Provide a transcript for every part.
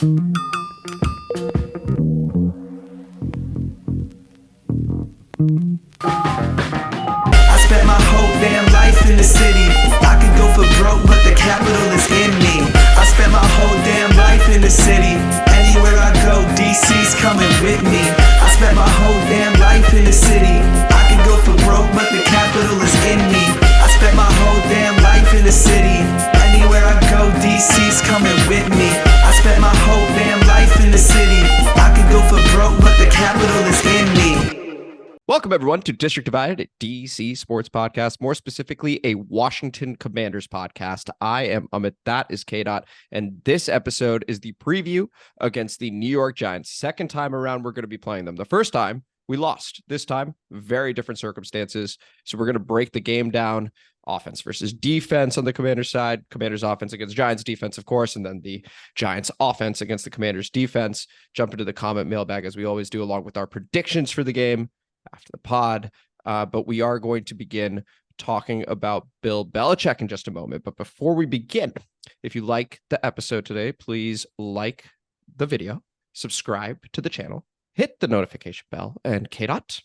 I spent my whole damn life in the city. I could go for broke, but the capital is in me. I spent my whole damn life in the city. Anywhere I go, DC's coming with me. I spent my whole damn life in the city. I could go for broke, but the capital is in me. I spent my whole damn life in the city. Anywhere I go, DC's coming with me. I spent my whole damn life in the city. I could go for broke, but the capital is in me. Welcome, everyone, to District Divided, a DC sports podcast, more specifically, a Washington Commanders podcast. I am Amit, that is K-Dot, and this episode is the preview against the New York Giants. Second time around, we're going to be playing them. The first time, we lost. This time, very different circumstances, so we're going to break the game down. Offense versus defense on the Commanders side, Commanders offense against Giants defense, of course, and then the Giants offense against the Commanders defense. Jump into the comment mailbag as we always do, along with our predictions for the game after the pod. But we are going to begin talking about Bill Belichick in just a moment. But before we begin, if you like the episode today, please like the video, subscribe to the channel, hit the notification bell, and K-Dot.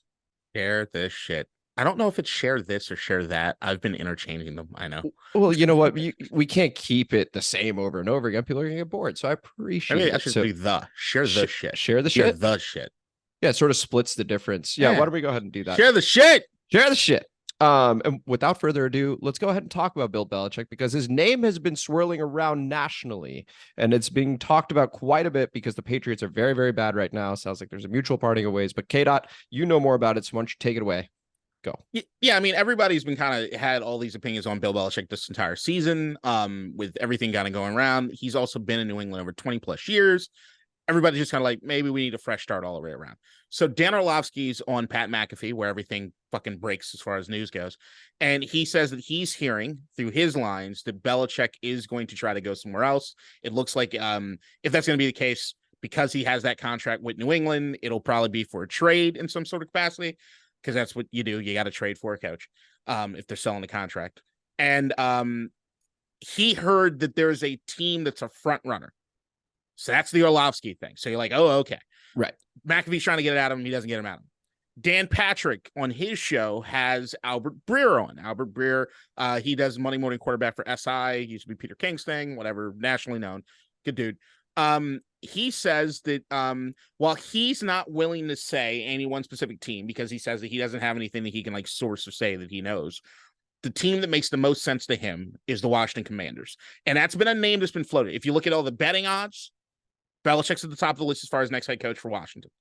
Share this shit. I don't know if it's share this or share that. I've been interchanging them. I know. Well, you know what? We can't keep it the same over and over again. People are going to get bored. So I appreciate it. I should be share the shit. Share the share shit. The shit. Yeah, it sort of splits the difference. Yeah, why don't we go ahead and do that? Share the shit. Share the shit. And without further ado, let's go ahead and talk about Bill Belichick, because his name has been swirling around nationally, and it's being talked about quite a bit because the Patriots are very, very bad right now. Sounds like there's a mutual parting of ways. But K-Dot, you know more about it, so why don't you take it away? Go. Yeah, I mean, everybody's been kind of had all these opinions on Bill Belichick this entire season, with everything kind of going around. He's also been in New England over 20 plus years. Everybody's just kind of like, maybe we need a fresh start all the way around. So Dan Orlovsky's on Pat McAfee, where everything fucking breaks as far as news goes. And he says that he's hearing through his lines that Belichick is going to try to go somewhere else. It looks like if that's going to be the case, because he has that contract with New England, it'll probably be for a trade in some sort of capacity, because that's what you do. You got to trade for a coach if they're selling the contract. And he heard that there's a team that's a front runner. So that's the Orlovsky thing. So you're like, oh, okay. Right. McAfee's trying to get it out of him. He doesn't get him out of him. Dan Patrick on his show has Albert Breer on. Albert Breer, he does Monday Morning Quarterback for SI. He used to be Peter King's thing, whatever, nationally known. Good dude. He says that while he's not willing to say any one specific team, because he says that he doesn't have anything that he can like source or say that he knows, the team that makes the most sense to him is the Washington Commanders. And that's been a name that's been floated. If you look at all the betting odds, Belichick's at the top of the list as far as next head coach for Washington.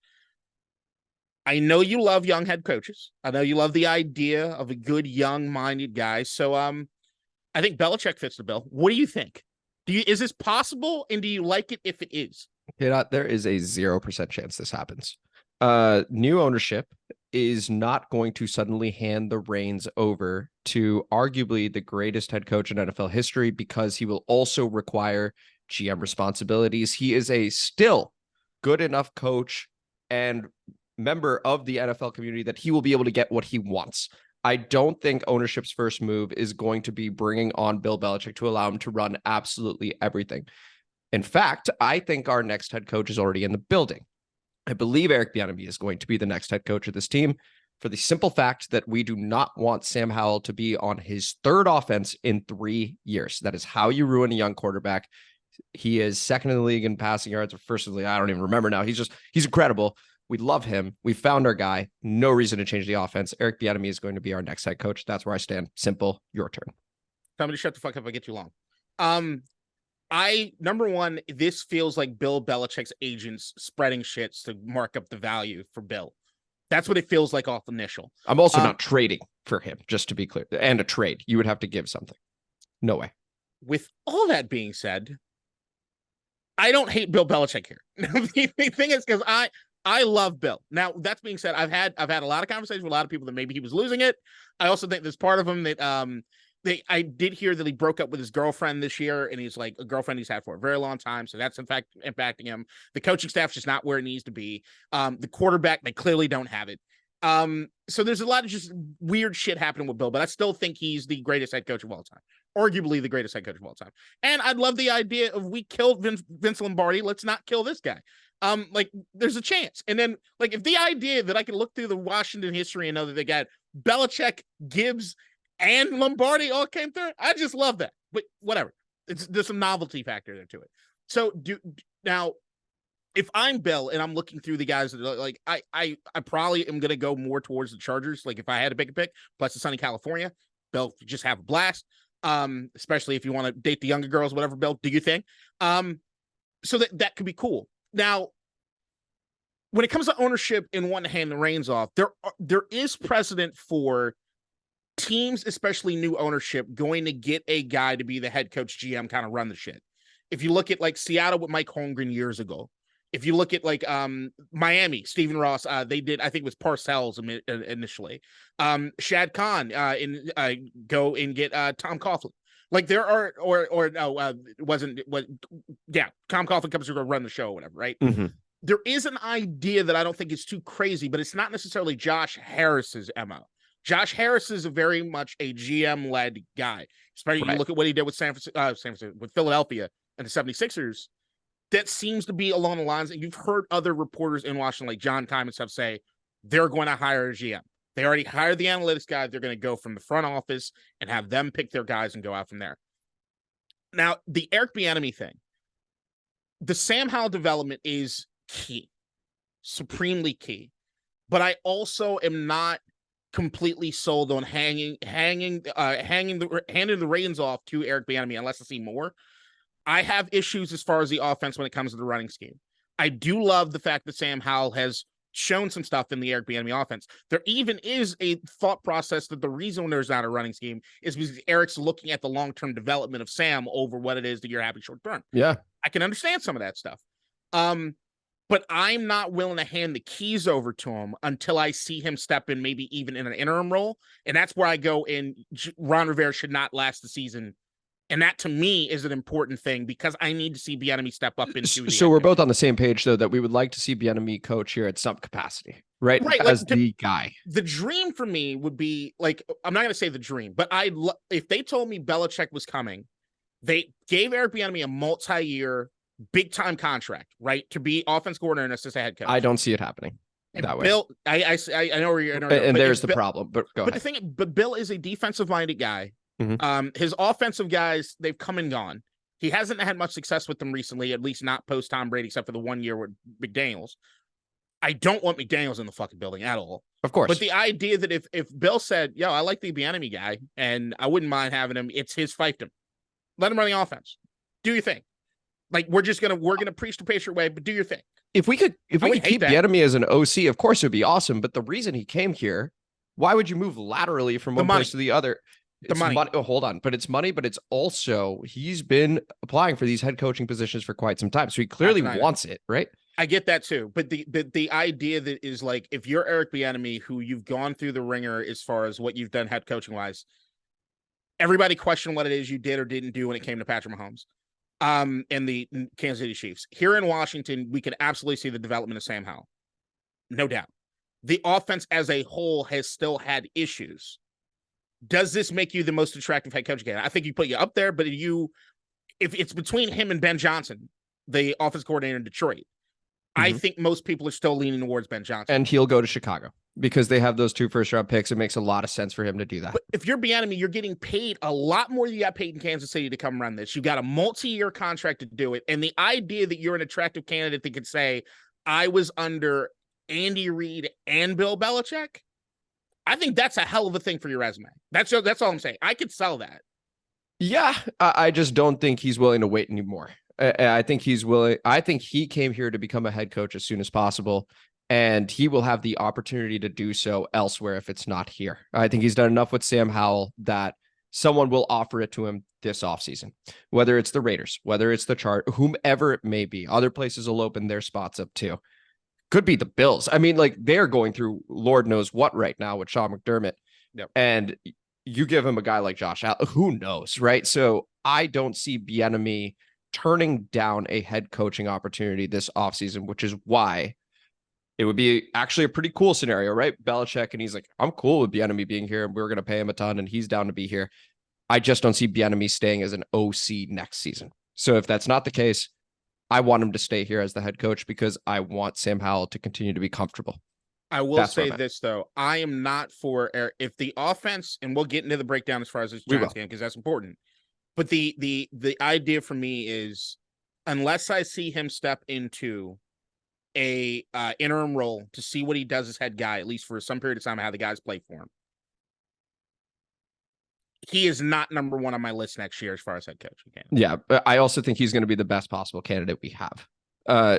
I know you love young head coaches. I know you love the idea of a good, young-minded guy. So I think Belichick fits the bill. What do you think? Is this possible, and do you like it if it is? There is a 0% chance this happens. New ownership is not going to suddenly hand the reins over to arguably the greatest head coach in NFL history, because he will also require GM responsibilities. He is a still good enough coach and member of the NFL community that he will be able to get what he wants. I don't think ownership's first move is going to be bringing on Bill Belichick to allow him to run absolutely everything. In fact, I think our next head coach is already in the building. I believe Eric Bieniemy is going to be the next head coach of this team, for the simple fact that we do not want Sam Howell to be on his third offense in 3 years. That is how you ruin a young quarterback. He is second in the league in passing yards, or first in the league. I don't even remember now. He's incredible. We love him. We found our guy. No reason to change the offense. Eric Bieniemy is going to be our next head coach. That's where I stand. Simple. Your turn. Tell me to shut the fuck up if I get too long. Number one, this feels like Bill Belichick's agents spreading shits to mark up the value for Bill. That's what it feels like off initial. I'm also not trading for him, just to be clear. And a trade. You would have to give something. No way. With all that being said, I don't hate Bill Belichick here. The thing is, because I love Bill. Now, that being said, I've had a lot of conversations with a lot of people that maybe he was losing it. I also think there's part of him that I did hear that he broke up with his girlfriend this year, and he's like a girlfriend he's had for a very long time. So that's in fact impacting him. The coaching staff's just not where it needs to be. The quarterback, they clearly don't have it. So there's a lot of just weird shit happening with Bill, but I still think he's the greatest head coach of all time, arguably the greatest head coach of all time. And I'd love the idea of we killed Vince Lombardi. Let's not kill this guy. Like there's a chance. And then like if the idea that I can look through the Washington history and know that they got Belichick, Gibbs, and Lombardi all came through, I just love that. But whatever, there's some novelty factor there to it. So now. If I'm Bill and I'm looking through the guys that are like, I probably am going to go more towards the Chargers. Like if I had to pick a pick, plus it's sunny California, Bill, just have a blast. Especially if you want to date the younger girls, whatever, Bill, do you think? So that could be cool. Now, when it comes to ownership and wanting to hand the reins off, there is precedent for teams, especially new ownership, going to get a guy to be the head coach, GM, kind of run the shit. If you look at like Seattle with Mike Holmgren years ago, if you look at like Miami, Stephen Ross, they did, I think it was Parcells initially. Shad Khan go and get Tom Coughlin. Like there are, Tom Coughlin comes to go run the show or whatever, right? Mm-hmm. There is an idea that I don't think is too crazy, but it's not necessarily Josh Harris's MO. Josh Harris is very much a GM-led guy. Especially you look at what he did with with Philadelphia and the 76ers. That seems to be along the lines that you've heard other reporters in Washington, like John Time and stuff, say they're going to hire a GM. They already hired the analytics guy. They're going to go from the front office and have them pick their guys and go out from there. Now, the Eric Bieniemy thing, the Sam Howell development is key, supremely key. But I also am not completely sold on handing the reins off to Eric Bieniemy unless I see more. I have issues as far as the offense when it comes to the running scheme. I do love the fact that Sam Howell has shown some stuff in the Eric Bieniemy offense. There even is a thought process that the reason there's not a running scheme is because Eric's looking at the long-term development of Sam over what it is that you're having short-term. Yeah. I can understand some of that stuff. But I'm not willing to hand the keys over to him until I see him step in, maybe even in an interim role. And that's where I go in. Ron Rivera should not last the season. And that, to me, is an important thing because I need to see Bieniemy step up into the. So we're both on the same page, though, that we would like to see Bieniemy coach here at some capacity, right? As like the guy. The dream for me would be like, I'm not going to say the dream, but if they told me Belichick was coming, they gave Eric Bieniemy a multi-year, big-time contract, right, to be offense coordinator and assistant head coach. I don't see it happening that way. Bill, I know where you're. And there's the problem, but go ahead. But Bill is a defensive-minded guy. Mm-hmm. His offensive guys, they've come and gone. He hasn't had much success with them recently, at least not post Tom Brady, except for the 1 year with McDaniels. I don't want McDaniels in the fucking building at all. Of course. But the idea that if Bill said, yo, I like the Bieniemy guy, and I wouldn't mind having him, it's his fiefdom. Let him run the offense. Do your thing. Like, we're gonna preach the Patriot way, but do your thing. If we could keep Bieniemy as an OC, of course it would be awesome. But the reason he came here, why would you move laterally from one place to the other? It's money. Oh, hold on. But it's money, but it's also he's been applying for these head coaching positions for quite some time. So he clearly wants it, right? I get that too. But the idea that is like, if you're Eric Bieniemy, who you've gone through the ringer as far as what you've done head coaching wise, everybody questioned what it is you did or didn't do when it came to Patrick Mahomes and the Kansas City Chiefs. Here in Washington, we can absolutely see the development of Sam Howell. No doubt. The offense as a whole has still had issues. Does this make you the most attractive head coach again? I think you put you up there, but if it's between him and Ben Johnson, the offense coordinator in Detroit, mm-hmm. I think most people are still leaning towards Ben Johnson. And he'll go to Chicago because they have those 2 first-round picks. It makes a lot of sense for him to do that. But if you're Bieniemy, you're getting paid a lot more than you got paid in Kansas City to come run this. You got a multi-year contract to do it. And the idea that you're an attractive candidate that could say, I was under Andy Reid and Bill Belichick, I think that's a hell of a thing for your resume. That's all I'm saying. I could sell that. Yeah, I just don't think he's willing to wait anymore. I think he's willing. I think he came here to become a head coach as soon as possible, and he will have the opportunity to do so elsewhere if it's not here. I think he's done enough with Sam Howell that someone will offer it to him this offseason, whether it's the Raiders, whether it's the Chargers, whomever it may be. Other places will open their spots up too. Could be the Bills. I mean, like, they're going through Lord knows what right now with Sean McDermott. Yep. And you give him a guy like Josh Allen, who knows, right? So I don't see Bieniemy turning down a head coaching opportunity this offseason, which is why It would be actually a pretty cool scenario, right? Belichick, and he's like, I'm cool with Bieniemy being here, and we're going to pay him a ton, and he's down to be here. I just don't see Bieniemy staying as an OC next season. So if that's not the case, I want him to stay here as the head coach because I want Sam Howell to continue to be comfortable. I will say this, though. I am not for if the offense, and we'll get into the breakdown as far as this Giants game because that's important. But the idea for me is unless I see him step into a interim role to see what he does as head guy, at least for some period of time, how the guys play for him, he is not number one on my list next year as far as head coach. Yeah, but I also think he's going to be the best possible candidate we have.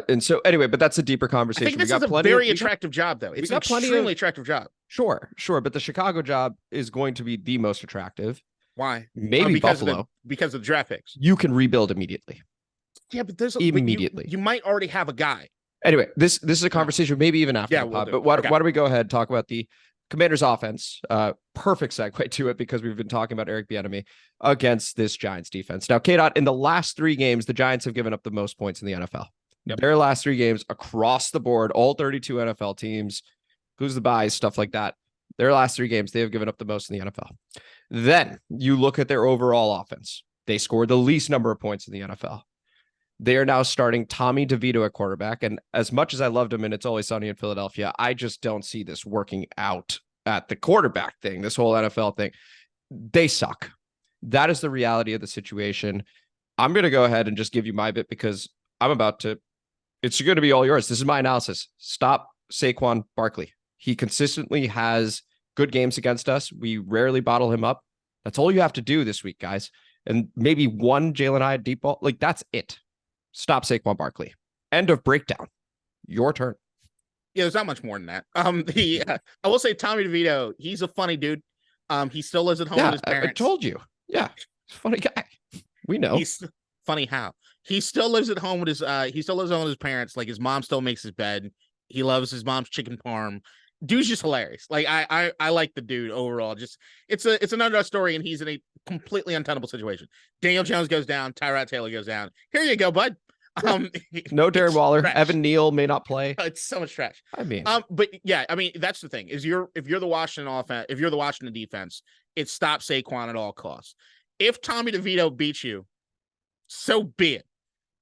And so anyway, but that's a deeper conversation. I think this is a very attractive job, though. It's an extremely attractive job. Sure. But the Chicago job is going to be the most attractive. Why? Maybe Buffalo. Because of the draft picks. You can rebuild immediately. Yeah, but there's immediately. You might already have a guy. Anyway, this is a conversation maybe even after the pod. But why don't we go ahead and talk about the Commanders offense? Perfect segue to it because we've been talking about Eric Bieniemy against this Giants defense. Now, K-Dot, in the last 3 games, the Giants have given up the most points in the NFL. Yep. Their last 3 games across the board, all 32 NFL teams, who's the buys, stuff like that. Their last 3 games, they have given up the most in the NFL. Then you look at their overall offense. They scored the least number of points in the NFL. They are now starting Tommy DeVito at quarterback. And as much as I loved him and It's Always Sunny in Philadelphia, I just don't see this working out at the quarterback thing, this whole NFL thing. They suck. That is the reality of the situation. I'm going to go ahead and just give you my bit because it's going to be all yours. This is my analysis. Stop Saquon Barkley. He consistently has good games against us. We rarely bottle him up. That's all you have to do this week, guys. And maybe one Jalen Hyatt deep ball. Like, that's it. Stop Saquon Barkley. End of breakdown. Your turn. Yeah, there's not much more than that. I will say Tommy DeVito, he's a funny dude. He still lives at home with his parents. I told you. Yeah, he's a funny guy. We know. He's funny how. He still lives at home with his parents. Like, his mom still makes his bed. He loves his mom's chicken parm. Dude's just hilarious. Like, I like the dude overall. Just it's an underdog story, and he's in a completely untenable situation. Daniel Jones goes down, Tyrod Taylor goes down. Here you go, bud. No Darren Waller. Trash. Evan Neal may not play. It's so much trash. I mean, but yeah, I mean, that's the thing is if you're the Washington offense, if you're the Washington defense, it's stop Saquon at all costs. If Tommy DeVito beats you, so be it.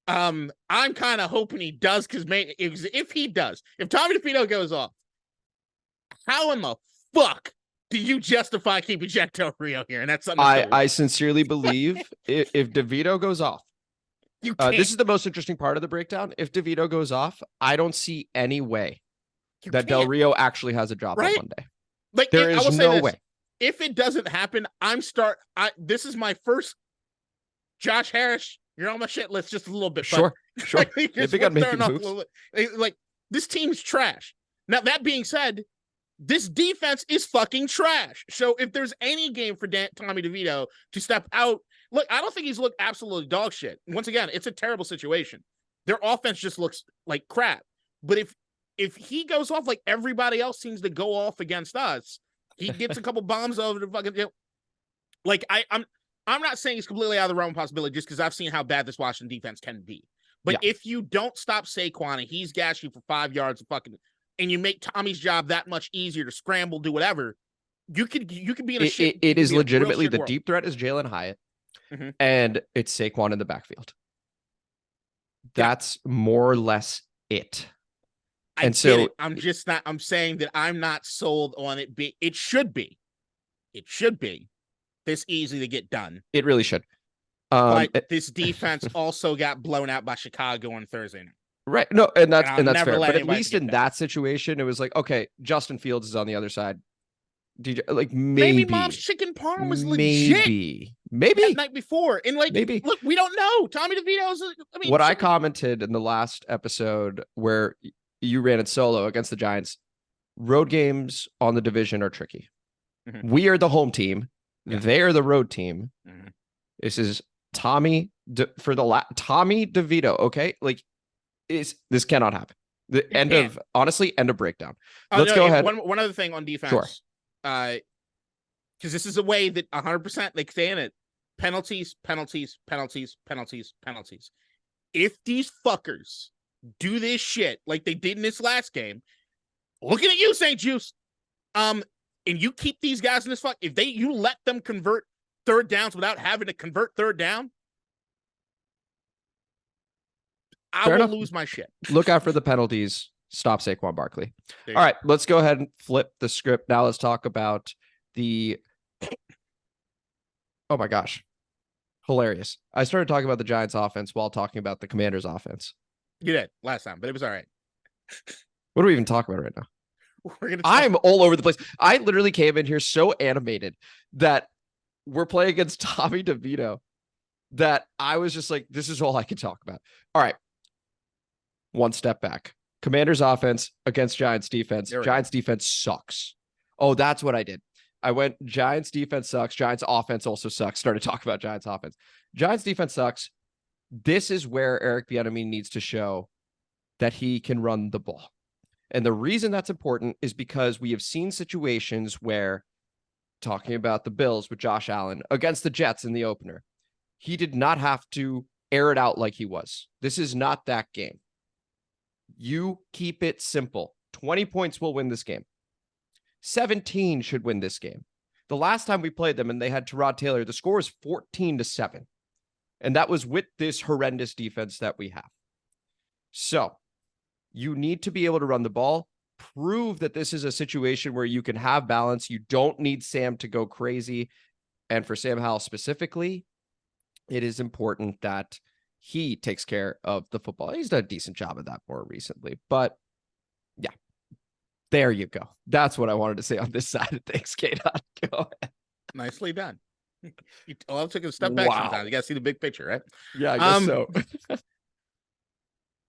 I'm kind of hoping he does because if Tommy DeVito goes off, how in the fuck do you justify keeping Jack Del Rio here? And that's something I sincerely believe if DeVito goes off, this is the most interesting part of the breakdown. If DeVito goes off, I don't see any way that Del Rio actually has a job on Monday. Like, there is no way. If it doesn't happen, this is my first Josh Harris. You're on my shit list just a little bit. Sure. If like, this team's trash. Now, that being said, this defense is fucking trash. So if there's any game for Tommy DeVito to step out, look, I don't think he's looked absolutely dog shit. Once again, it's a terrible situation. Their offense just looks like crap. But if he goes off like everybody else seems to go off against us, he gets a couple bombs over the fucking, like, I'm not saying he's completely out of the realm of possibility just because I've seen how bad this Washington defense can be. But if you don't stop Saquon and he's gassed you for 5 yards of fucking, and you make Tommy's job that much easier to scramble, do whatever, you could be in a shit. It is legitimately the deep threat is Jalen Hyatt, and it's Saquon in the backfield. That's more or less it. And so I'm just not. I'm saying that I'm not sold on it. It should be this easy to get done. It really should. But this defense also got blown out by Chicago on Thursday night. Right. No, and that's fair. But at least in that that situation, it was like, okay, Justin Fields is on the other side. DJ, like maybe Mom's chicken parm was legit. Maybe that night before, and like, maybe look, we don't know. Tommy DeVito's. What I commented in the last episode where you ran it solo against the Giants, road games on the division are tricky. We are the home team. They are the road team. This is Tommy DeVito. Okay, like. This cannot happen. The end of breakdown. Let's go ahead. One other thing on defense. Sure. Because this is a way that 100% they stay in it. Penalties. If these fuckers do this shit like they did in this last game, looking at you, St. Juice. And you keep these guys in this fuck. If you let them convert third downs without having to convert third down, I will lose my shit. Look out for the penalties. Stop Saquon Barkley. All right, let's go ahead and flip the script. Now let's talk about the... Oh my gosh. Hilarious. I started talking about the Giants offense while talking about the Commanders offense. You did last time, but it was all right. What are we even talking about right now? I'm all over the place. I literally came in here so animated that we're playing against Tommy DeVito that I was just like, this is all I can talk about. All right. One step back. Commanders offense against Giants defense. Giants defense sucks. Oh, that's what I did. I went Giants defense sucks. Giants offense also sucks. Started talking about Giants offense. Giants defense sucks. This is where Eric Bieniemy needs to show that he can run the ball. And the reason that's important is because we have seen situations where, talking about the Bills with Josh Allen against the Jets in the opener, he did not have to air it out like he was. This is not that game. You keep it simple. 20 points will win this game. 17 should win this game. The last time we played them and they had Tyrod Taylor, the score is 14-7. And that was with this horrendous defense that we have. So you need to be able to run the ball, prove that this is a situation where you can have balance. You don't need Sam to go crazy. And for Sam Howell specifically, it is important that he takes care of the football. He's done a decent job of that more recently, but yeah, there you go. That's what I wanted to say on this side of things. Kate, go ahead. Nicely done. I took a step back sometimes. You got to see the big picture, right? Yeah, I guess so.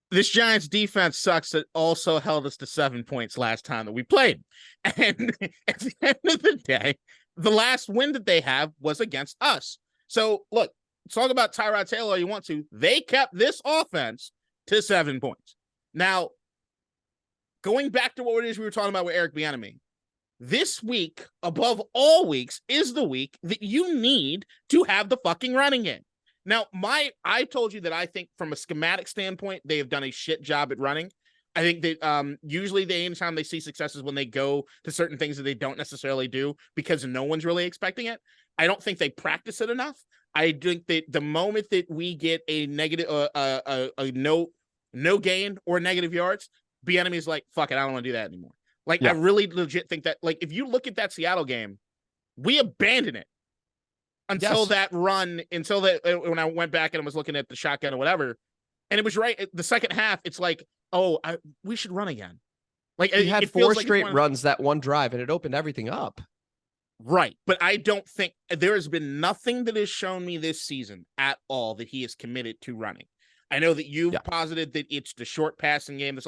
This Giants defense sucks. It also held us to 7 points last time that we played. And at the end of the day, the last win that they have was against us. So look, talk about Tyrod Taylor all you want to. They kept this offense to 7 points. Now, going back to what it is we were talking about with Eric Bieniemy, this week, above all weeks, is the week that you need to have the fucking running game. Now, I told you that I think from a schematic standpoint, they have done a shit job at running. I think that usually anytime they see success is when they go to certain things that they don't necessarily do because no one's really expecting it. I don't think they practice it enough. I think that the moment that we get a negative, no gain or negative yards, Bieniemy is like, fuck it, I don't want to do that anymore. Like, I really legit think that, like, if you look at that Seattle game, we abandoned it until when I went back and I was looking at the shotgun or whatever, and it was right. The second half, it's like, we should run again. Like, we had 4 straight runs that one drive, and it opened everything up. Right. But I don't think there has been nothing that has shown me this season at all that he is committed to running. I know that you've posited that it's the short passing game.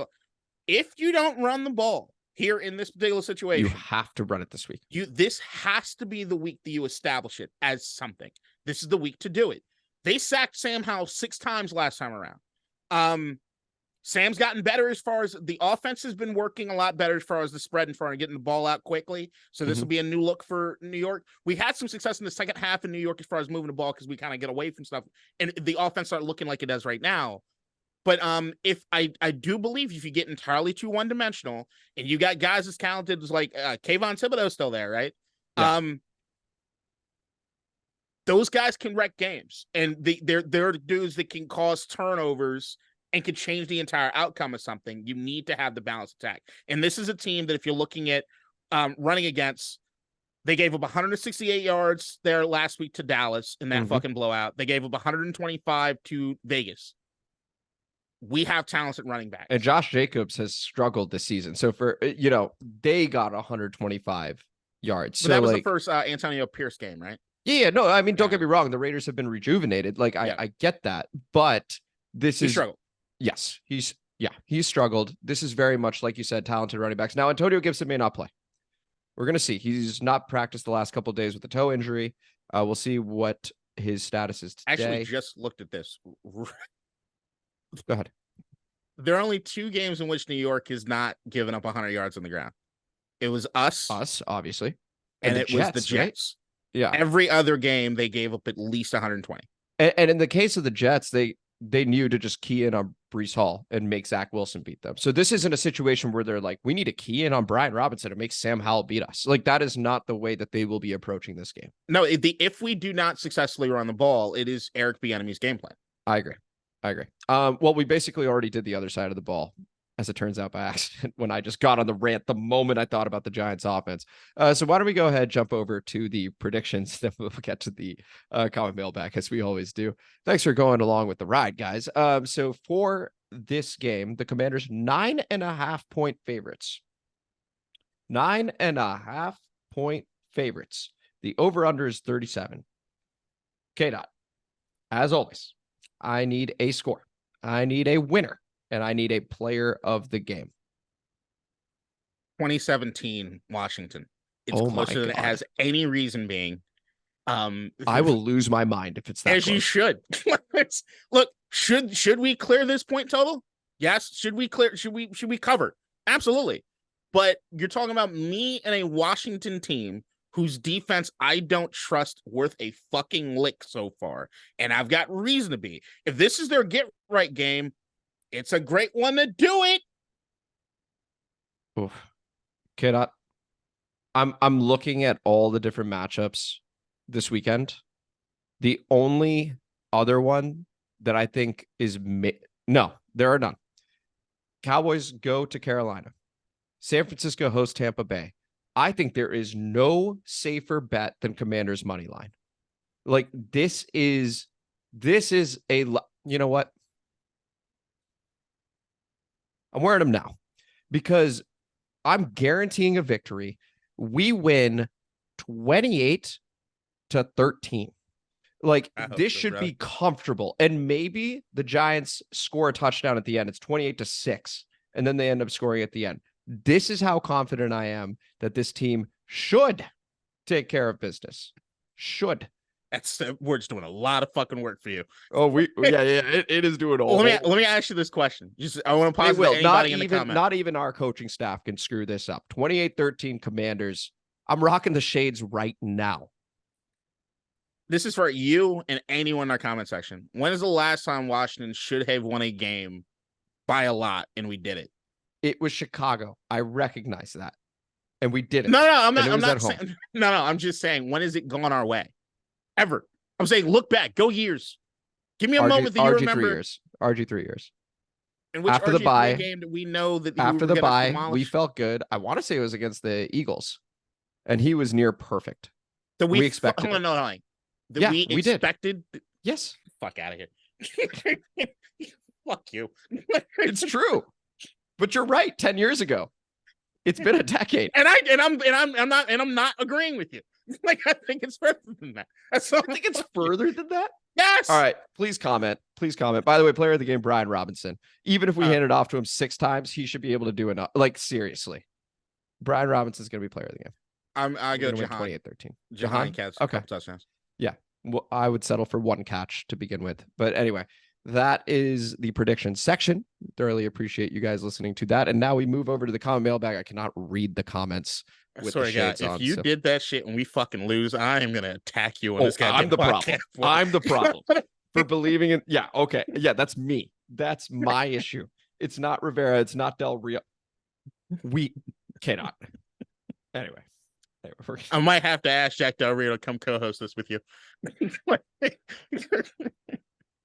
If you don't run the ball here in this particular situation, you have to run it this week. This has to be the week that you establish it as something. This is the week to do it. They sacked Sam Howell 6 times last time around. Sam's gotten better as far as the offense has been working a lot better as far as the spread and for getting the ball out quickly. So this will be a new look for New York. We had some success in the second half in New York as far as moving the ball because we kind of get away from stuff and the offense started looking like it does right now. But if I do believe if you get entirely too one-dimensional and you got guys as talented as like Kayvon Thibodeau's still there, right? Yeah. Those guys can wreck games, and they're dudes that can cause turnovers and can change the entire outcome of something. You need to have the balanced attack. And this is a team that if you're looking at running against, they gave up 168 yards there last week to Dallas in that fucking blowout. They gave up 125 to Vegas. We have talented running backs. And Josh Jacobs has struggled this season. So they got 125 yards. But that was the first Antonio Pierce game, right? Yeah, no, I mean, don't get me wrong. The Raiders have been rejuvenated. Like, I get that. But he struggled. Yes, he's struggled. This is very much, like you said, talented running backs. Now, Antonio Gibson may not play. We're going to see. He's not practiced the last couple of days with a toe injury. We'll see what his status is today. Actually, just looked at this. Go ahead. There are only 2 games in which New York has not given up 100 yards on the ground. It was us, obviously, and it was the Jets. Right? Yeah. Every other game, they gave up at least 120. And in the case of the Jets, they knew to just key in on Breece Hall and make Zach Wilson beat them. So this isn't a situation where they're like, we need to key in on Brian Robinson to make Sam Howell beat us. Like, that is not the way that they will be approaching this game. No, if we do not successfully run the ball, it is Eric Bieniemy's game plan. I agree. Well, we basically already did the other side of the ball, as it turns out, by accident, when I just got on the rant the moment I thought about the Giants offense. So why don't we go ahead, jump over to the predictions, then we'll get to the comment mailbag, as we always do. Thanks for going along with the ride, guys. So for this game, the Commanders 9.5-point favorites. 9.5-point favorites. The over-under is 37. K-Dot, as always, I need a score. I need a winner. And I need a player of the game. 2017 Washington. It's closer than it has any reason being. I will lose my mind if it's that as close. You should. Look, should we clear this point total? Yes. Should we cover? Absolutely. But you're talking about me and a Washington team whose defense I don't trust worth a fucking lick so far. And I've got reason to be. If this is their get right game, it's a great one to do it. Oof. Kid, I'm looking at all the different matchups this weekend. The only other one that I think is no, there are none. Cowboys go to Carolina. San Francisco hosts Tampa Bay. I think there is no safer bet than Commanders money line. Like, this is a, you know what? I'm wearing them now because I'm guaranteeing a victory. We win 28-13. Like, this should be comfortable. And maybe the Giants score a touchdown at the end. It's 28-6. And then they end up scoring at the end. This is how confident I am that this team should take care of business. Should. We're just doing a lot of fucking work for you. Oh, it is doing all. Let me ask you this question. I want to pause. Not even our coaching staff can screw this up. 28-13 Commanders. I'm rocking the shades right now. This is for you and anyone in our comment section. When is the last time Washington should have won a game by a lot and we did it? It was Chicago. I recognize that, and we did it. No, I'm not saying. No, I'm just saying. When has it gone our way? Ever. I'm saying, look back, go years. Give me a moment that you remember. RG 3 years. And which after the bye game that we know that after the bye, we felt good. I want to say it was against the Eagles, and he was near perfect. So we expected. We expected. Did. Yes. Fuck out of here. Fuck you. It's true, but you're right. 10 years ago, it's been a decade, and I'm not agreeing with you. Like, I think it's further than that. I think it's further than that. Yes. All right. Please comment. By the way, player of the game, Brian Robinson. Even if we hand it off to him 6 times, he should be able to do enough. Like, seriously, Brian Robinson's going to be player of the game. I go Jahan. 28-13. Jahan catch. Okay. Touchdowns. Yeah. Well, I would settle for 1 catch to begin with. But anyway, that is the prediction section. Thoroughly appreciate you guys listening to that. And now we move over to the comment mailbag. I cannot read the comments. Sorry, guys. If you did that shit and we fucking lose, I am gonna attack you on this guy. I'm the problem. I'm the problem for believing in. Yeah. Okay. Yeah. That's me. That's my issue. It's not Rivera. It's not Del Rio. We cannot. Anyway, I might have to ask Jack Del Rio to come co-host this with you.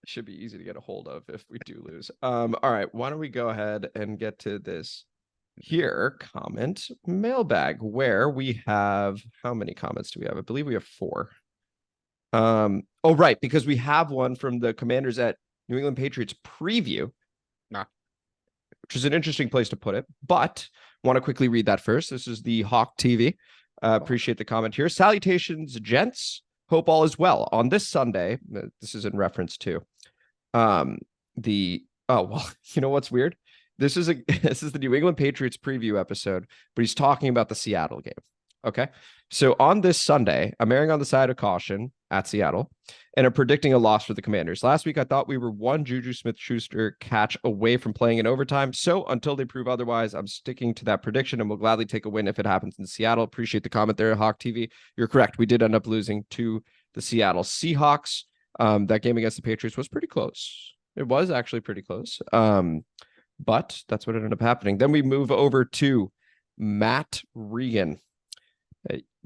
Should be easy to get a hold of if we do lose. All right. Why don't we go ahead and get to this here comment mailbag, where we have, how many comments do we have? I believe we have 4. Oh, right, because we have one from the Commanders at New England Patriots preview, which is an interesting place to put it, but want to quickly read that first. This is the Hawk TV. Appreciate the comment here. Salutations, gents. Hope all is well. On this Sunday, this is in reference to you know what's weird? This is the New England Patriots preview episode, but he's talking about the Seattle game. Okay. So on this Sunday, I'm erring on the side of caution at Seattle, and I'm predicting a loss for the Commanders. Last week, I thought we were one Juju Smith-Schuster catch away from playing in overtime. So until they prove otherwise, I'm sticking to that prediction and will gladly take a win if it happens in Seattle. Appreciate the comment there, Hawk TV. You're correct. We did end up losing to the Seattle Seahawks. That game against the Patriots was pretty close. It was actually pretty close. But that's what ended up happening. Then we move over to Matt Regan.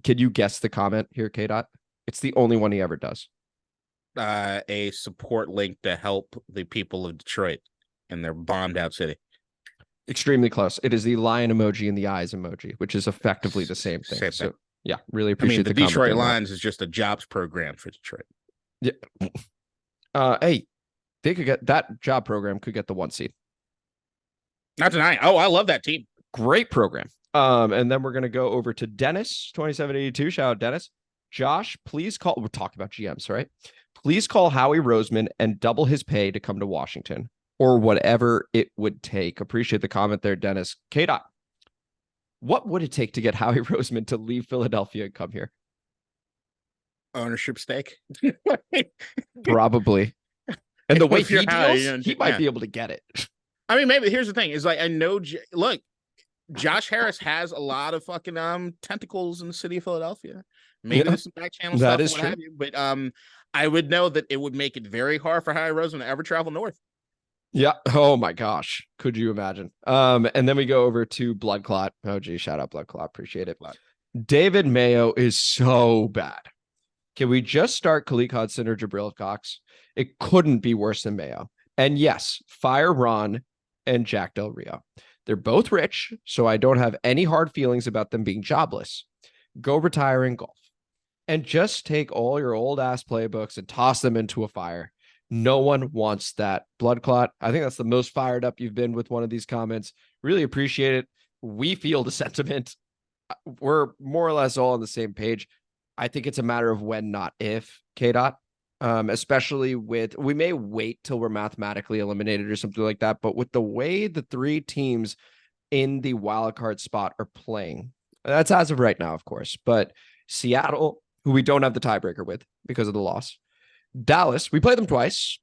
Can you guess the comment here, K-Dot? It's the only one he ever does. A support link to help the people of Detroit in their bombed out city. Extremely close. It is the lion emoji and the eyes emoji, which is effectively the same thing. So yeah, really appreciate the comment Detroit there, Lions is just a jobs program for Detroit. Yeah. Hey, they could get that job program could get the 1 seed. Not tonight. Oh, I love that team. Great program. And then we're gonna go over to Dennis 2782. Shout out Dennis. Josh, please call. We're talking about GMs, right? Please call Howie Roseman and double his pay to come to Washington or whatever it would take. Appreciate the comment there, Dennis. K-Dot, what would it take to get Howie Roseman to leave Philadelphia and come here? Ownership stake. Probably. And the way If he you're Howie, deals, he might be able to get it. I mean, maybe here's the thing: is like I know. Look, Josh Harris has a lot of fucking tentacles in the city of Philadelphia. Maybe there's some back channel that stuff, is what true. have you, but I would know that it would make it very hard for Howie Roseman to ever travel north. Yeah. Oh my gosh. Could you imagine? And then we go over to Blood Clot. Oh gee, shout out Blood Clot. Appreciate it. David Mayo is so bad. Can we just start Khalid Hudson or Jabril Cox? It couldn't be worse than Mayo. And yes, fire Ron and Jack Del Rio. They're both rich, so I don't have any hard feelings about them being jobless. Go retire in golf. And just take all your old ass playbooks and toss them into a fire. No one wants that. Blood Clot, I think that's the most fired up you've been with one of these comments. Really appreciate it. We feel the sentiment. We're more or less all on the same page. I think it's a matter of when, not if, K-Dot. Especially with, we may wait till we're mathematically eliminated or something like that, but with the way the three teams in the wild card spot are playing, that's as of right now, of course, but Seattle, who we don't have the tiebreaker with because of the loss. Dallas, we played them twice.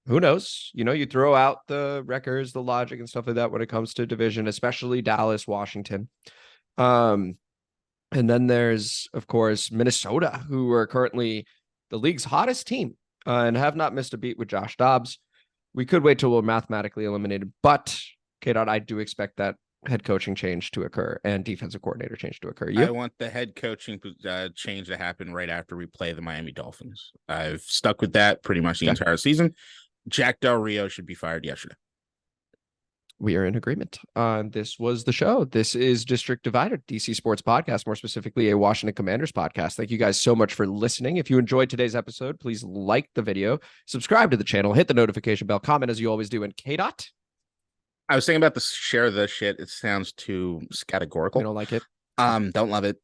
Who knows? You know, you throw out the records, the logic and stuff like that when it comes to division, especially Dallas, Washington. And then there's, of course, Minnesota, who are currently the league's hottest team and have not missed a beat with Josh Dobbs. We could wait till we're mathematically eliminated, but K-Dot, I do expect that head coaching change to occur and defensive coordinator change to occur. I want the head coaching change to happen right after we play the Miami Dolphins. I've stuck with that pretty much the entire season. Jack Del Rio should be fired yesterday. We are in agreement. This was the show. This is District Divided, DC Sports Podcast, more specifically a Washington Commanders podcast. Thank you guys so much for listening. If you enjoyed today's episode, please like the video, subscribe to the channel, hit the notification bell, comment as you always do. And K-Dot, I was thinking about the share this shit. It sounds too categorical. I don't like it. Don't love it.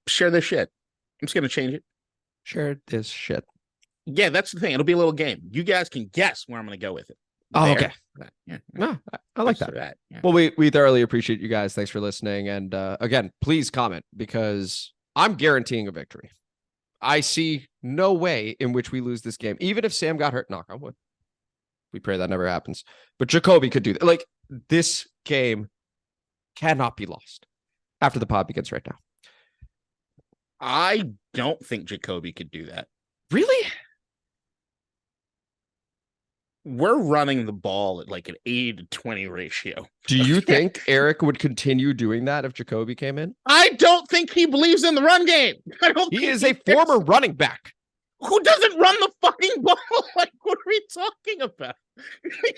Share this shit. I'm just gonna change it. Share this shit. Yeah, that's the thing. It'll be a little game. You guys can guess where I'm gonna go with it. Oh, There. okay. Yeah. No, I like that. Yeah. Well, we thoroughly appreciate you guys. Thanks for listening. And again, please comment because I'm guaranteeing a victory. I see no way in which we lose this game. Even if Sam got hurt, knock on wood. We pray that never happens. But Jacoby could do that. Like, this game cannot be lost after the pod begins right now. I don't think Jacoby could do that. Really? We're running the ball at like an 80-20 ratio. Do you think Eric would continue doing that if Jacoby came in? I don't think he believes in the run game. He is a former running back. Who doesn't run the fucking ball? Like, what are we talking about?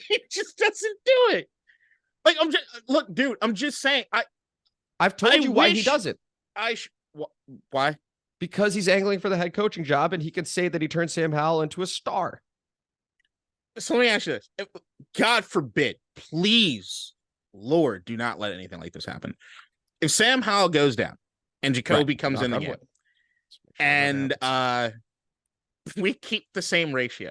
He just doesn't do it. Like, look, dude, I'm just saying. I've told you why he does it. Why? Because he's angling for the head coaching job and he can say that he turned Sam Howell into a star. So let me ask you this. God forbid, please, Lord, do not let anything like this happen. If Sam Howell goes down and Jacoby comes in the game and we keep the same ratio,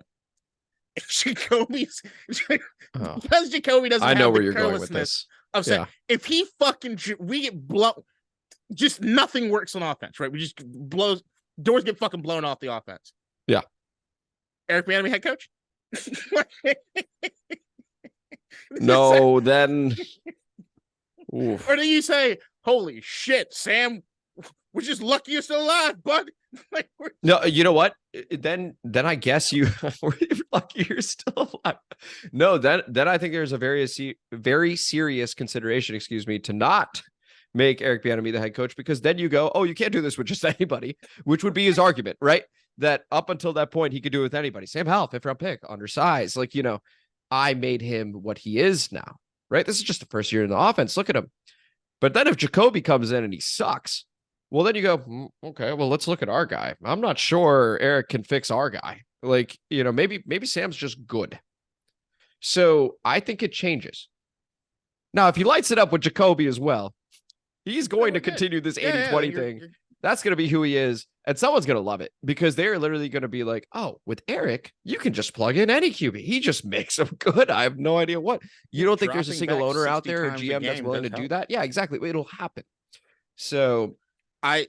if Jacoby's because Jacoby doesn't I know have where the you're going with carelessness this. of saying, if he fucking we get blown, just nothing works on offense, right? We just doors get fucking blown off the offense. Yeah. Eric Bieniemy head coach? No, then. Oof. Or do you say, holy shit, Sam, Which is lucky you're still alive, bud. Like, No, you know what? Then I guess you were lucky you're still alive. No, then I think there's a very serious consideration, excuse me, to not make Eric Bieniemy the head coach, because then you go, oh, you can't do this with just anybody, which would be his argument, right? That up until that point, he could do it with anybody. Sam Howell, 5th round pick, undersized. Like, I made him what he is now, right? This is just the first year in the offense. Look at him. But then if Jacoby comes in and he sucks, well, then you go, okay, well, let's look at our guy. I'm not sure Eric can fix our guy. Like, maybe Sam's just good. So I think it changes. Now, if he lights it up with Jacoby as well, he's going to continue this 80-20 thing. That's going to be who he is. And someone's going to love it, because they're literally going to be like, oh, with Eric, you can just plug in any QB. He just makes them good. I have no idea what. You don't think there's a single owner out there or GM that's willing to do that? Yeah, exactly. It'll happen. So I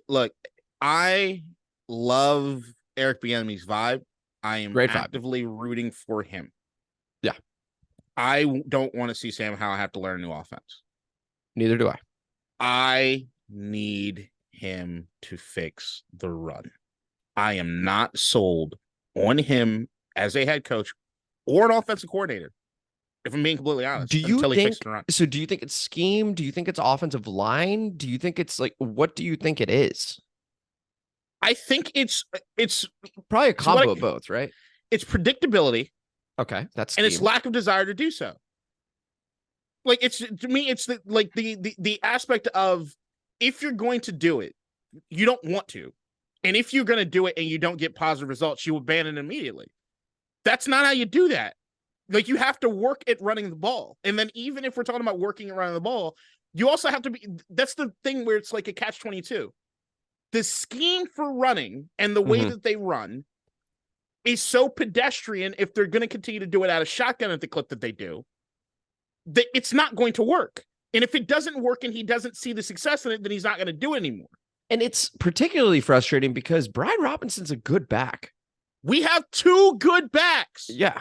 love Eric Bieniemy's vibe. I am actively rooting for him. Yeah. I don't want to see Sam Howell have to learn a new offense. Neither do I. I need him to fix the run. I am not sold on him as a head coach or an offensive coordinator, if I'm being completely honest. Do you think it's scheme? Do you think it's offensive line? Do you think it's what do you think it is? I think it's probably a combo of both, right? It's predictability. Okay, that's scheme. And it's lack of desire to do so. Like, it's, to me, it's the aspect of, if you're going to do it, you don't want to. And if you're going to do it and you don't get positive results, you abandon it immediately. That's not how you do that. Like, you have to work at running the ball. And then even if we're talking about working at running the ball, you also have to be, that's the thing where it's like a catch-22. The scheme for running and the way that they run is so pedestrian. If they're going to continue to do it out of shotgun at the clip that they do, that it's not going to work. And if it doesn't work and he doesn't see the success in it, then he's not going to do it anymore. And it's particularly frustrating because Brian Robinson's a good back. We have 2 good backs. Yeah.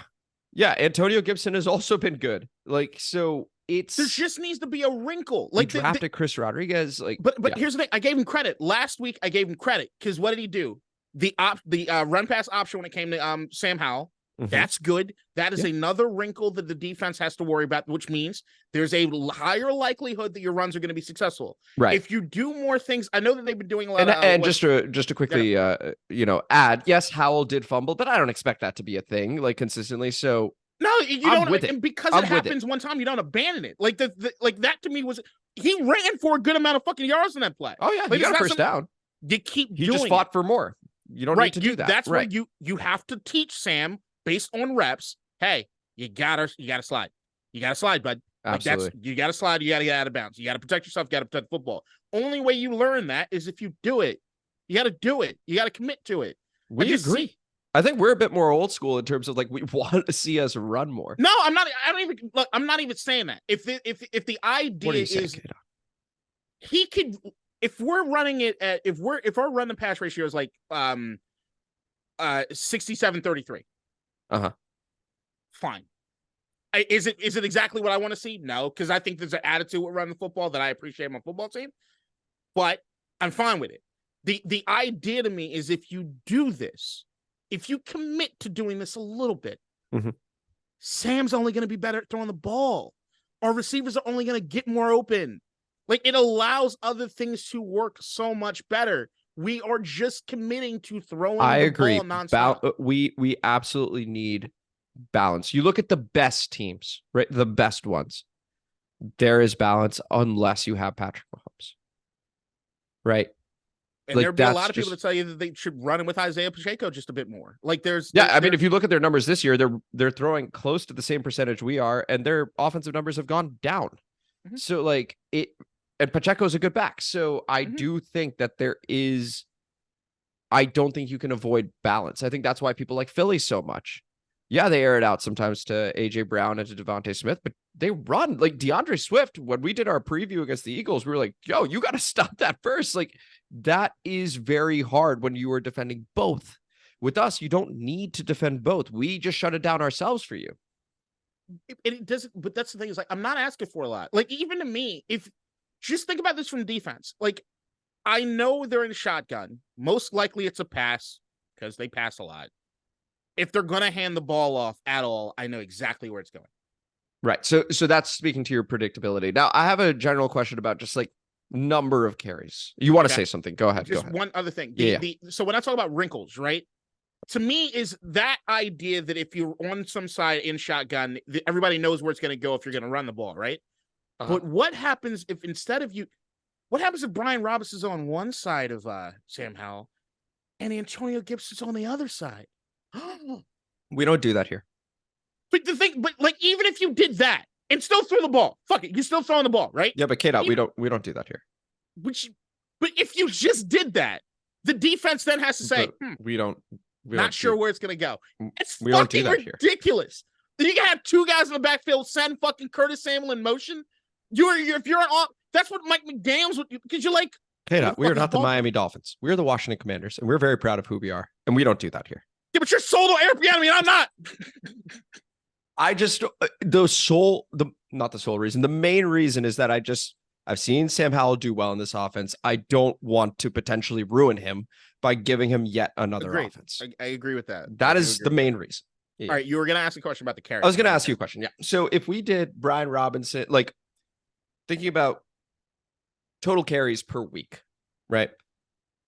Yeah. Antonio Gibson has also been good. Like, so there just needs to be a wrinkle. Like, drafted Chris Rodriguez. Like, but here's the thing. I gave him credit. Last week, I gave him credit because what did he do? The run pass option when it came to Sam Howell. That's good. That is another wrinkle that the defense has to worry about, which means there's a higher likelihood that your runs are going to be successful. Right. If you do more things, I know that they've been doing a lot and just to quickly add, yes, Howell did fumble, but I don't expect that to be a thing like consistently. So no, you don't, and because it happens one time, you don't abandon it. Like like that to me was, he ran for a good amount of fucking yards in that play. Oh yeah, he got a first down. You keep he just fought for more. You don't need to do that. That's where you have to teach Sam based on reps. Hey, you gotta slide. You gotta slide, bud. Absolutely. Like, you gotta slide. You gotta get out of bounds. You gotta protect yourself. You gotta protect football. Only way you learn that is if you do it. You gotta do it. You gotta commit to it. We agree. I think we're a bit more old school in terms of, like, we want to see us run more. No, I'm not. I don't even look. I'm not even saying that. If the idea is he could, if we're running it at, if our run to pass ratio is like 67-33. Fine. Is it exactly what I want to see? No, because I think there's an attitude with running the football that I appreciate on my football team, but I'm fine with it. The idea to me is, if you do this, if you commit to doing this a little bit, Sam's only going to be better at throwing the ball. Our receivers are only going to get more open. Like, it allows other things to work so much better. We are just committing to throwing the ball nonstop. We absolutely need balance. You look at the best teams, right? The best ones. There is balance unless you have Patrick Mahomes, right? And there'll be a lot of people that tell you that they should run him with Isaiah Pacheco just a bit more. Like, I mean, if you look at their numbers this year, they're throwing close to the same percentage we are, and their offensive numbers have gone down. So, like, and Pacheco's a good back. So I do think that I don't think you can avoid balance. I think that's why people like Philly so much. Yeah, they air it out sometimes to AJ Brown and to Devontae Smith, but they run. Like, DeAndre Swift, when we did our preview against the Eagles, we were like, yo, you got to stop that first. Like, that is very hard when you are defending both. With us, you don't need to defend both. We just shut it down ourselves for you. It doesn't, but that's the thing, is, like, I'm not asking for a lot. Like, even to me, just think about this from defense. Like, I know they're in shotgun. Most likely it's a pass because they pass a lot. If they're going to hand the ball off at all, I know exactly where it's going. Right. So that's speaking to your predictability. Now, I have a general question about just like number of carries. You want to say something? Go ahead. Just one other thing. So when I talk about wrinkles, right? To me, is that idea that if you're on some side in shotgun, everybody knows where it's going to go if you're going to run the ball, right? But what happens if instead of you, what happens if Brian Robinson's on one side of Sam Howell and Antonio Gibson's on the other side? We don't do that here. But like even if you did that and still throw the ball, fuck it, you're still throwing the ball, right? Yeah, but K-Dot, we don't do that here. But if you just did that, the defense then has to say, we don't. Not sure where it's going to go. It's we don't fucking do that ridiculous. Then you can have two guys in the backfield send fucking Curtis Samuel in motion. If you're on, that's what Mike McDaniels would, because you're like, hey, we are not the Miami Dolphins. We're the Washington Commanders, and we're very proud of who we are, and we don't do that here. Yeah, but you're sold on Eric Bieniemy, and I'm not. I just not the sole reason. The main reason is that I've seen Sam Howell do well in this offense. I don't want to potentially ruin him by giving him yet another offense. I agree with that. That is the main reason. Yeah. All right, you were going to ask a question about the carry. I was going to ask you a question. Yeah. So if we did Brian Robinson, like thinking about total carries per week, right?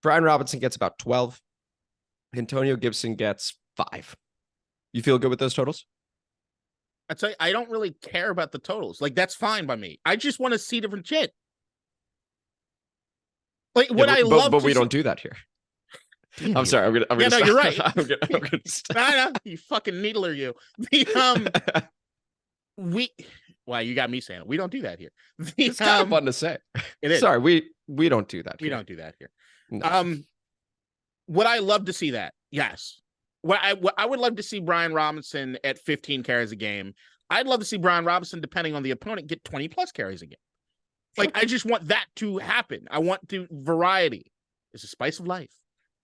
Brian Robinson gets about 12. Antonio Gibson gets 5. You feel good with those totals? I tell you, I don't really care about the totals. Like, that's fine by me. I just want to see different shit. Like, but we don't do that here. I'm sorry. I'm gonna. No, you're right. I'm gonna stop. No, you fucking needler, you. Well, you got me saying it. We don't do that here. It's kind of fun to say. It is. Sorry, we don't do that. We don't do that here. No. Would I love to see that? Yes. What I would love to see Brian Robinson at 15 carries a game. I'd love to see Brian Robinson, depending on the opponent, get 20 plus carries a game. Like, I just want that to happen. I want variety. It's the spice of life.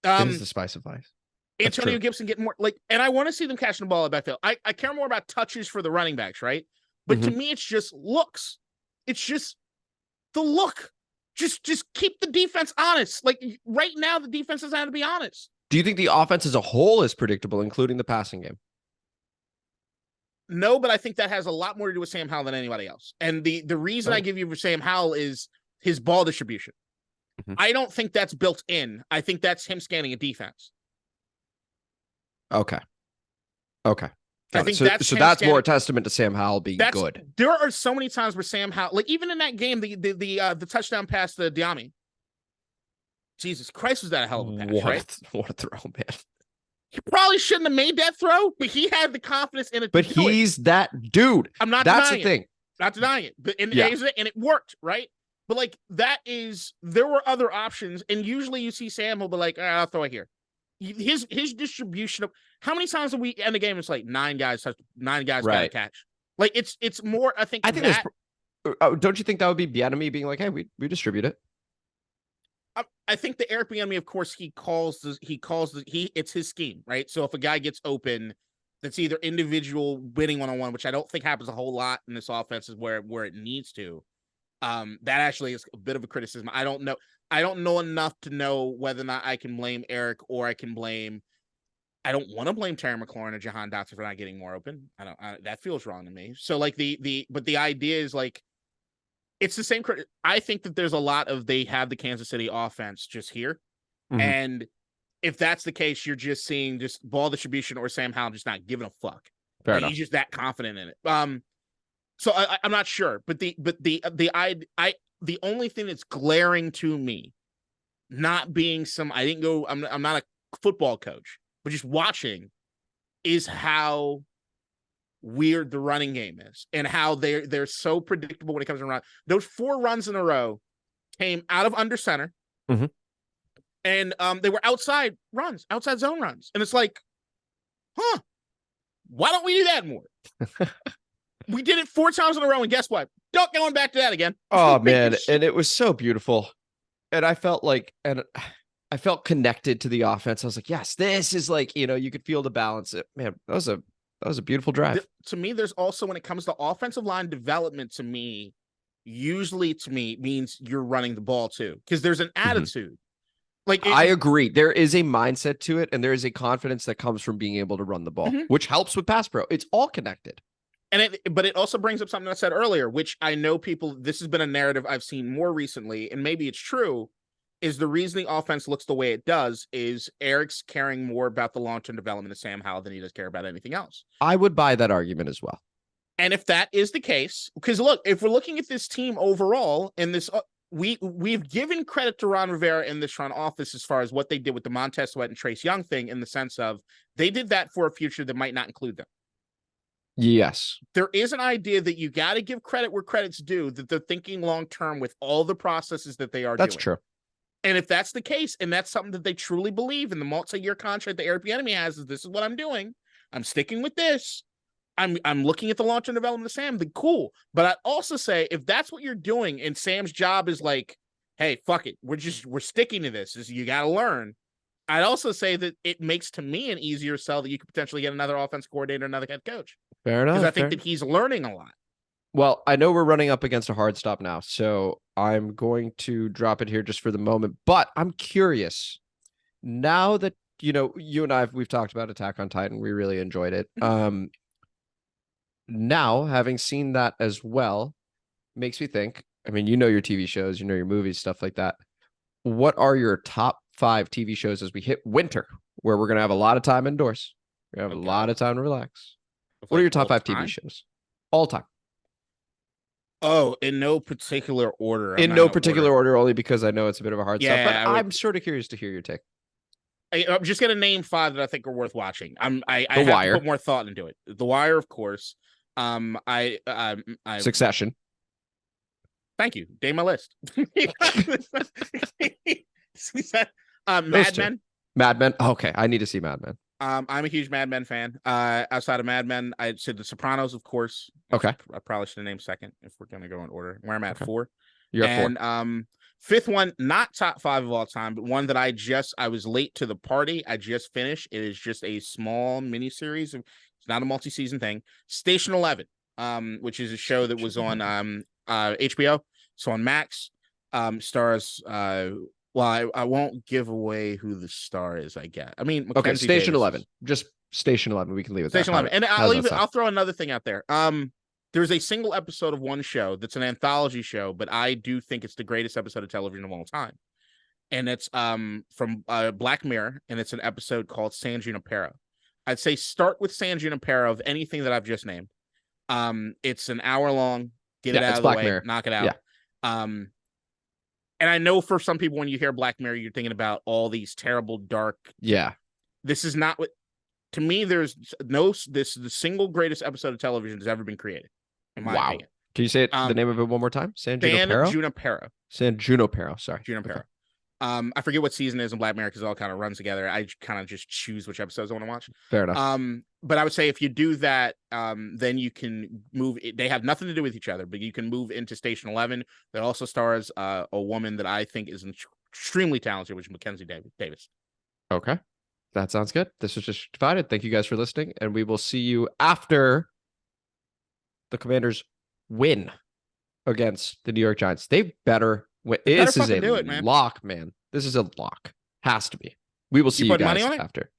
It is the spice of life. Antonio Gibson getting more and I want to see them catching the ball at backfield. I care more about touches for the running backs, right? But to me, it's just looks. It's just the look. Just keep the defense honest. Like right now, the defense doesn't have to be honest. Do you think the offense as a whole is predictable, including the passing game? No, but I think that has a lot more to do with Sam Howell than anybody else. And the reason I give you for Sam Howell is his ball distribution. I don't think that's built in. I think that's him scanning a defense. Okay. I think that's more a testament to Sam Howell being good. There are so many times where Sam Howell, like even in that game, the touchdown pass to Diami. Jesus Christ, was that a hell of a pass, right? What a throw, man. He probably shouldn't have made that throw, but he had the confidence in it. But he's that dude. I'm not That's denying the thing. Not denying it. But and it worked, right? But like there were other options, and usually you see Sam will be like, I'll throw it here. His distribution of how many times do we end the game? It's like 9 guys got a catch. Like it's more. I think that, don't you think that would be Bieniemy being like, hey, we distribute it? I think the Eric Bieniemy, of course, it's his scheme, right? So if a guy gets open, that's either individual winning one-on-one, which I don't think happens a whole lot in this offense, is where it needs to. That actually is a bit of a criticism. I don't know enough to know whether or not I can blame Eric or I don't want to blame Terry McLaurin or Jahan Dotson for not getting more open. That feels wrong to me. So like but the idea is like, it's the same. I think that there's a lot of, they have the Kansas City offense just here. And if that's the case, you're just seeing just ball distribution or Sam Howell just not giving a fuck. Fair enough. He's just that confident in it. So I'm not sure, but the only thing that's glaring to me, not being I'm not a football coach, but just watching, is how weird the running game is and how they're so predictable when it comes to run. Those 4 runs in a row came out of under center, and they were outside zone runs, and it's like, why don't we do that more? We did it 4 times in a row, and guess what? Don't going back to that again. Oh man, and it was so beautiful, and I felt connected to the offense. I was like, yes, this is like, you could feel the balance. Man, that was a beautiful drive. To me, there's also, when it comes to offensive line development, to me, usually to me means you're running the ball too, because there's an attitude. Like I agree. There is a mindset to it, and there is a confidence that comes from being able to run the ball, which helps with pass pro. It's all connected. But it also brings up something I said earlier, which I know this has been a narrative I've seen more recently, and maybe it's true, is the reason the offense looks the way it does is Eric's caring more about the long-term development of Sam Howell than he does care about anything else. I would buy that argument as well. And if that is the case, because look, if we're looking at this team overall, and this we've given credit to Ron Rivera in this front office as far as what they did with the Montez Sweat and Trace Young thing, in the sense of they did that for a future that might not include them. Yes. There is an idea that you got to give credit where credit's due, that they're thinking long-term with all the processes that they are doing. That's true. And if that's the case, and that's something that they truly believe in, the multi-year contract that Eric Bieniemy has is, this is what I'm doing. I'm sticking with this. I'm looking at the long-term development of Sam, then cool. But I also say, if that's what you're doing and Sam's job is like, hey, fuck it, we're sticking to this, is you got to learn. I'd also say that it makes, to me, an easier sell that you could potentially get another offense coordinator, another head coach. Fair enough. Because I think that he's learning a lot. Well, I know we're running up against a hard stop now, so I'm going to drop it here just for the moment. But I'm curious, now that, you and we've talked about Attack on Titan. We really enjoyed it. Now, having seen that as well, makes me think, I mean, your TV shows, your movies, stuff like that. What are your top 5 TV shows as we hit winter, where we're going to have a lot of time indoors? We're going to have a lot of time to relax. What are your top 5 TV shows? All time. Oh, in no particular order. In no particular order, only because I know it's a bit of a hard stop, but I'm sort of curious to hear your take. I'm just going to name 5 that I think are worth watching. I The have Wire. to put more thought into it. The Wire, of course. Succession. Thank you. Name my list. Mad Men. Mad Men. Okay, I need to see Mad Men. I'm a huge Mad Men fan. Outside of Mad Men, I'd say The Sopranos, of course. Okay. I probably should have named second if we're going to go in order. Where I'm at, 4. You're at 4. And 5th one, not top 5 of all time, but one that I was late to the party. I just finished. It is just a small mini series. It's not a multi-season thing. Station 11, which is a show that was on HBO. So on Max, stars. Well, I won't give away who the star is. I guess. I mean, okay, Station 11. Just Station 11. We can leave it. Station 11, and I'll throw another thing out there. There's a single episode of one show that's an anthology show, but I do think it's the greatest episode of television of all time. And it's from Black Mirror, and it's an episode called San Junipero. I'd say start with San Junipero of anything that I've just named. It's an hour long. Get it out of the Black way. Mirror. Knock it out. Yeah. And I know for some people, when you hear Black Mirror, you're thinking about all these terrible, dark. Yeah. This is not what. To me, there's no. This is the single greatest episode of television that's ever been created. In my opinion. Can you say the name of it one more time? San Junipero. San Junipero. Sorry. Junipero. Okay. I forget what season it is in Black Mirror because it all kind of runs together. I kind of just choose which episodes I want to watch. Fair enough. But I would say if you do that, then you can move. They have nothing to do with each other, but you can move into Station 11. That also stars a woman that I think is extremely talented, which is Mackenzie Davis. Okay. That sounds good. This was just divided. Thank you guys for listening, and we will see you after the Commanders win against the New York Giants. They better win. This is a lock, man. This is a lock. Has to be. We will see you guys after.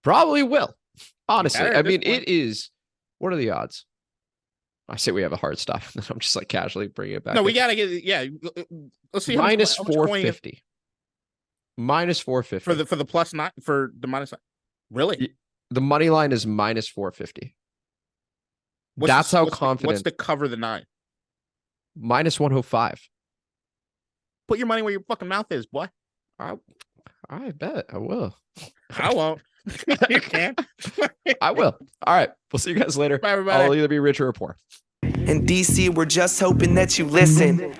Probably will. Honestly, I mean, it is. What are the odds? I say we have a hard stop. I'm just like casually bringing it back. No, we gotta get. Yeah, let's see. Minus 450. Minus 450 for the plus 9 for the minus 9. Really? The money line is minus 450. That's how confident. What's the cover the 9? Minus 105. Put your money where your fucking mouth is, boy. I bet I will. I won't. You can. I will. All right. We'll see you guys later. Bye, everybody. I'll either be rich or poor. In DC, we're just hoping that you listen.